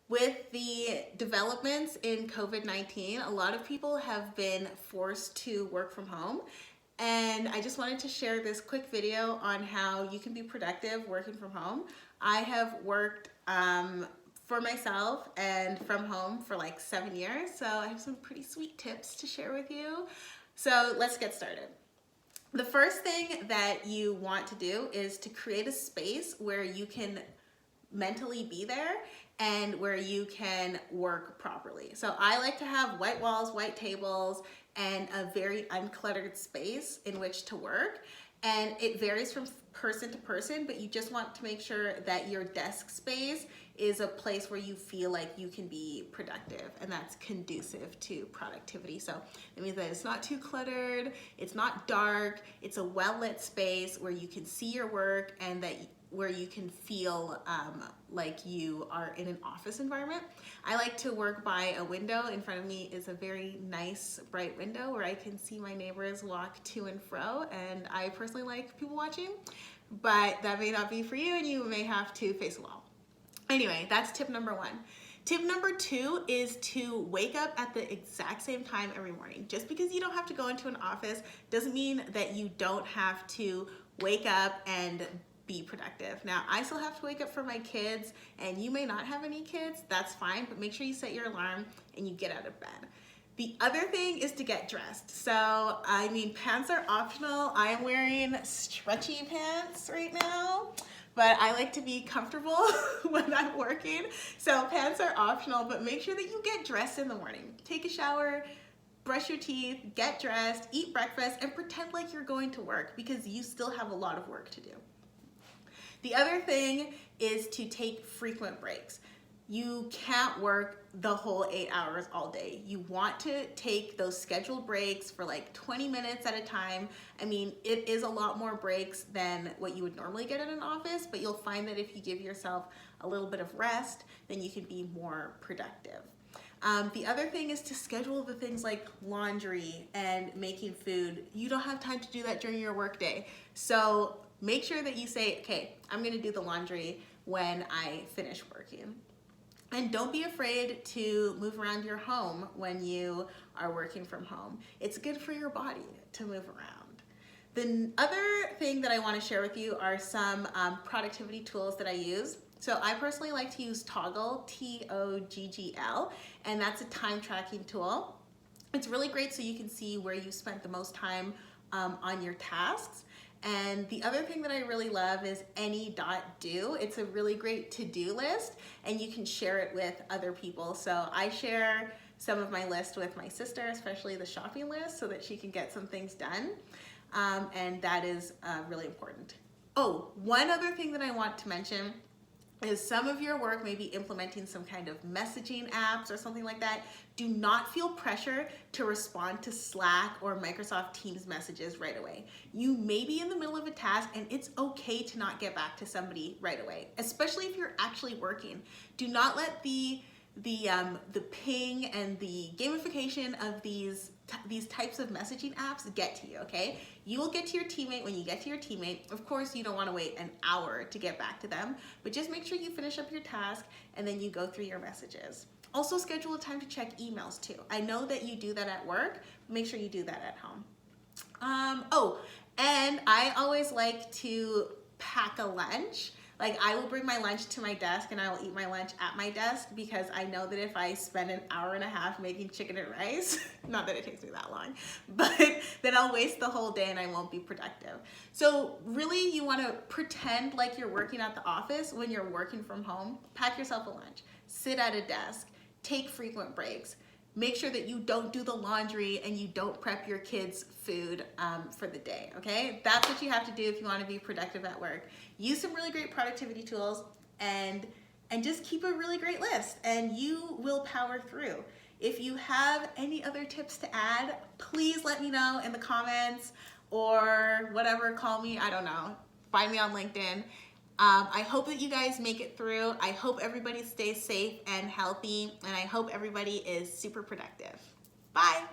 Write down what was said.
With the developments in COVID-19, a lot of people have been forced to work from home. And I just wanted to share this quick video on how you can be productive working from home. I have worked for myself and from home for like 7 years, so I have some pretty sweet tips to share with you. So let's get started. The first thing that you want to do is to create a space where you can mentally be there and where you can work properly. So I like to have white walls, white tables, and a very uncluttered space in which to work. And it varies from person to person, but you just want to make sure that your desk space is a place where you feel like you can be productive and that's conducive to productivity. So it means that it's not too cluttered, it's not dark, it's a well-lit space where you can see your work and that where you can feel like you are in an office environment. I like to work by a window. In front of me is a very nice bright window where I can see my neighbors walk to and fro, and I personally like people watching, but that may not be for you and you may have to face a wall. Anyway, that's tip number one. Tip number two is to wake up at the exact same time every morning. Just because you don't have to go into an office doesn't mean that you don't have to wake up and be productive. Now, I still have to wake up for my kids, and you may not have any kids, that's fine, but make sure you set your alarm and you get out of bed. The other thing is to get dressed. So, I mean, pants are optional. I am wearing stretchy pants right now, but I like to be comfortable when I'm working. So pants are optional, but make sure that you get dressed in the morning. Take a shower, brush your teeth, get dressed, eat breakfast, and pretend like you're going to work because you still have a lot of work to do. The other thing is to take frequent breaks. You can't work the whole 8 hours all day. You want to take those scheduled breaks for like 20 minutes at a time. I mean, it is a lot more breaks than what you would normally get in an office, but you'll find that if you give yourself a little bit of rest, then you can be more productive. The other thing is to schedule the things like laundry and making food. You don't have time to do that during your workday. So make sure that you say, okay, I'm gonna do the laundry when I finish working. And don't be afraid to move around your home when you are working from home. It's good for your body to move around. The other thing that I wanna share with you are some productivity tools that I use. So I personally like to use Toggl, T-O-G-G-L, and that's a time tracking tool. It's really great so you can see where you spent the most time on your tasks. And the other thing that I really love is any.do. It's a really great to-do list, and you can share it with other people. So I share some of my list with my sister, especially the shopping list, so that she can get some things done. And that is really important. Oh, one other thing that I want to mention is some of your work may be implementing some kind of messaging apps or something like that. Do not feel pressure to respond to Slack or Microsoft Teams messages right away. You may be in the middle of a task and it's okay to not get back to somebody right away, especially if you're actually working. Do not let the ping and the gamification of these types of messaging apps get to you, okay? You will get to your teammate when you get to your teammate. Of course, you don't want to wait an hour to get back to them, but just make sure you finish up your task and then you go through your messages. Also schedule a time to check emails too. I know that you do that at work, make sure you do that at home. Oh, and I always like to pack a lunch. Like, I will bring my lunch to my desk and I will eat my lunch at my desk because I know that if I spend an hour and a half making chicken and rice, not that it takes me that long, but then I'll waste the whole day and I won't be productive. So really you want to pretend like you're working at the office when you're working from home. Pack yourself a lunch, sit at a desk, take frequent breaks. Make sure that you don't do the laundry and you don't prep your kids' food for the day, okay? That's what you have to do if you want to be productive at work. Use some really great productivity tools and just keep a really great list and you will power through. If you have any other tips to add, please let me know in the comments or whatever, call me, I don't know. Find me on LinkedIn. I hope that you guys make it through. I hope everybody stays safe and healthy, and I hope everybody is super productive. Bye.